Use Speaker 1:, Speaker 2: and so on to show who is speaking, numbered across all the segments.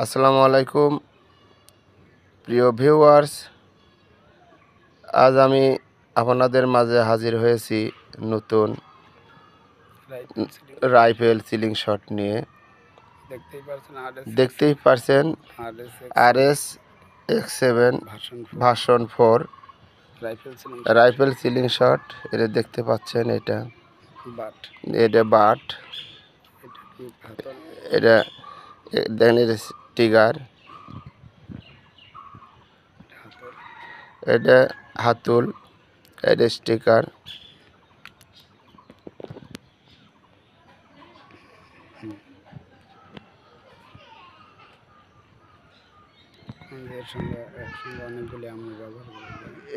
Speaker 1: আসসালামু আলাইকুম প্রিয় ভিউয়ার্স, আজ আমি আপনাদের মাঝে হাজির হয়েছি নতুন রাইফেল সিলিং শট নিয়ে। দেখতেই পারছেন RS-X7 version 4 rifle ceiling shot. এটা দেখতে পাচ্ছেন, এটা বাট, এটা দেখেন, এটা টিগার, এটা হাতুল, এটা স্টিকার।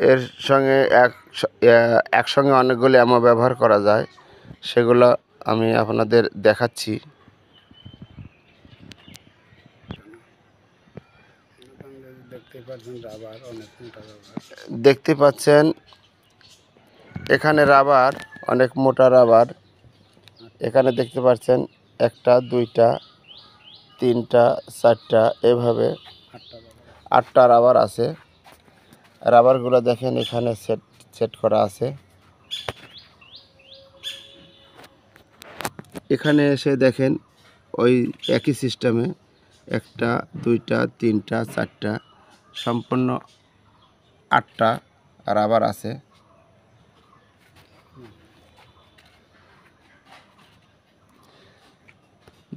Speaker 1: এর সঙ্গে একসঙ্গে অনেকগুলি আমো ব্যবহার করা যায়, সেগুলো আমি আপনাদের দেখাচ্ছি। দেখতে পাচ্ছেন এখানে রাবার, অনেক মোটা রাবার। এখানে দেখতে পাচ্ছেন 1টা 2টা 3টা 4টা এভাবে 8টা রাবার আছে। রাবারগুলো দেখেন এখানে সেট করা আছে। এখানে এসে দেখেন ওই একই সিস্টেমে 1টা 2টা 3টা 4টা সম্পূর্ণ 8টা রাবার আছে।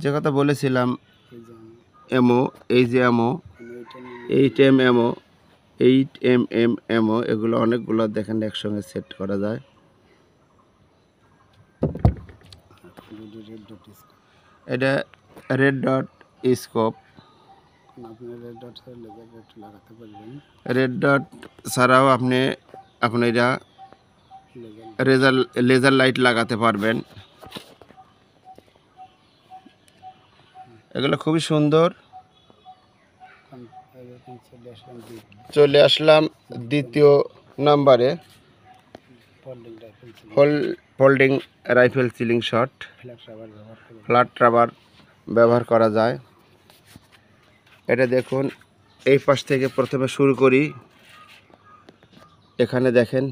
Speaker 1: যে কথা বলেছিলাম, এমো, এই যে এমো 8M এমো, 8mm এমো, এগুলো অনেকগুলো দেখেন একসঙ্গে সেট করা যায়। এটা red dot scope. Red dot ছাড়াও আপনি এটা লেজার লাইট লাগাতে পারবেন। এগুলো খুবই সুন্দর। চলে আসলাম দ্বিতীয় নাম্বারে, folding rifle ceiling shot. Flat rubber ব্যবহার করা যায়। এটা দেখুন, এই পাশ থেকে প্রথমে শুরু করি। এখানে দেখেন,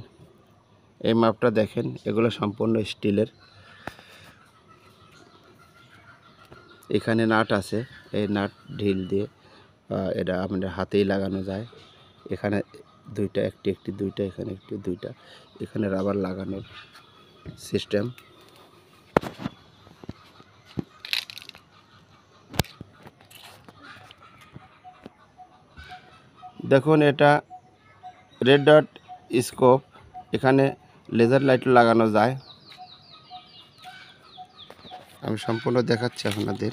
Speaker 1: এই মাপটা দেখেন, এগুলো সম্পূর্ণ স্টিলের। এখানে নাট আছে, এই নাট ঢিল দিয়ে এটা আমাদের হাতেই লাগানো যায়। এখানে 2টা, একটি 2টা, এখানে একটি 2টা, এখানে রাবার লাগানোর সিস্টেম। দেখুন, এটা রেড ডট স্কোপ। এখানে লেজার লাইট লাগানো যায়। আমি সম্পূর্ণ দেখাচ্ছি আপনাদের।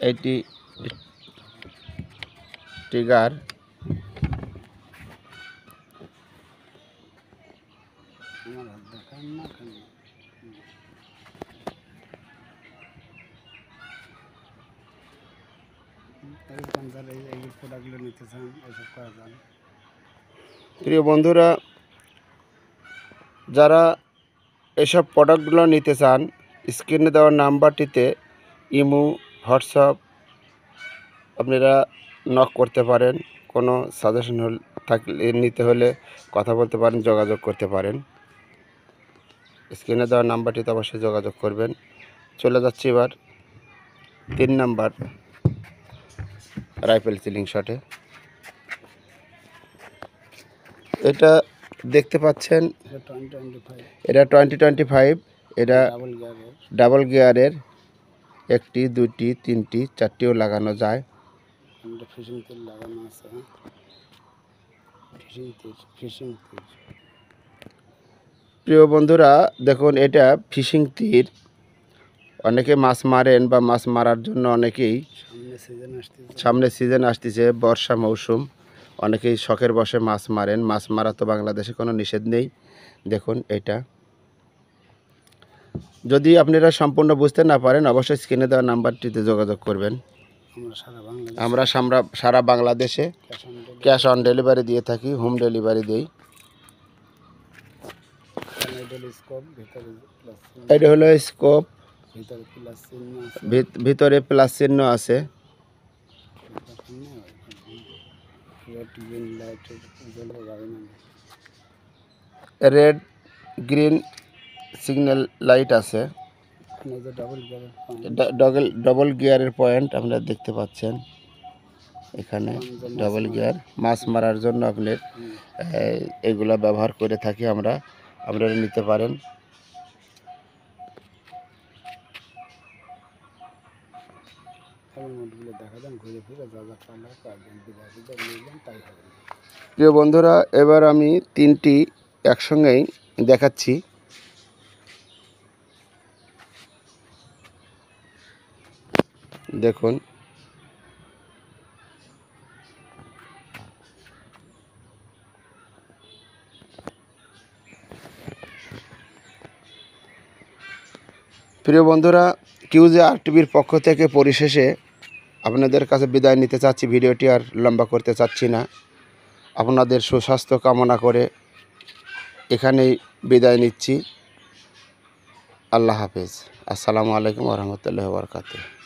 Speaker 1: এটি টিগার। প্রিয় বন্ধুরা, যারা এসব প্রোডাক্টগুলো নিতে চান, স্ক্রিনে দেওয়া নাম্বারটিতে ইমো, হোয়াটসঅ্যাপ আপনারা নক করতে পারেন। কোনো সাজেশন থাকলে নিতে হলে কথা বলতে পারেন, যোগাযোগ করতে পারেন। স্ক্রিনে দেওয়া নাম্বারটিতে অবশ্যই যোগাযোগ করবেন। চলে যাচ্ছি এবার 3 নাম্বার রাইফেল সিলিং শটে। এটা দেখতে পাচ্ছেন, এটা 2025। এটা ডাবল গিয়ারের, 1টি 2টি 3টি 4টিও লাগানো যায়। প্রিয় বন্ধুরা, দেখুন, এটা ফিশিং তীর। অনেকে মাছ মারেন বা মাছ মারার জন্য অনেকেই, সামনে সিজন আসতেছে, বর্ষা মৌসুম, অনেকেই শখের বশে মাছ মারেন। মাছ মারা তো বাংলাদেশে কোনো নিষেধ নেই। দেখুন, এটা যদি আপনারা সম্পূর্ণ বুঝতে না পারেন অবশ্যই স্ক্রিনে দেওয়া নাম্বারটিতে যোগাযোগ করবেন। আমরা সারা বাংলাদেশে ক্যাশ অন ডেলিভারি দিয়ে থাকি, হোম ডেলিভারি দিই। এটা হলো স্কোপ, ভিতরে প্লাস চিহ্ন আছে। রেড গ্রিন সিগন্যাল লাইট আছে। ডবল গিয়ারের পয়েন্ট আপনারা দেখতে পাচ্ছেন। এখানে ডাবল গিয়ার মাছ মারার জন্য আপনার এগুলা ব্যবহার করে থাকি আমরা, আপনারা নিতে পারেন। প্রিয় বন্ধুরা, এবার আমি তিনটি একসঙ্গেই দেখাচ্ছি। দেখুন, প্রিয় বন্ধুরা, QJR-টিভির পক্ষ থেকে পরিশেষে আপনাদের কাছে বিদায় নিতে চাচ্ছি। ভিডিওটি আর লম্বা করতে চাচ্ছি না। আপনাদের সুস্বাস্থ্য কামনা করে এখানেই বিদায় নিচ্ছি। আল্লাহ হাফেজ। আসসালামু আলাইকুম ওয়া রাহমাতুল্লাহি ওয়া বারাকাতুহু।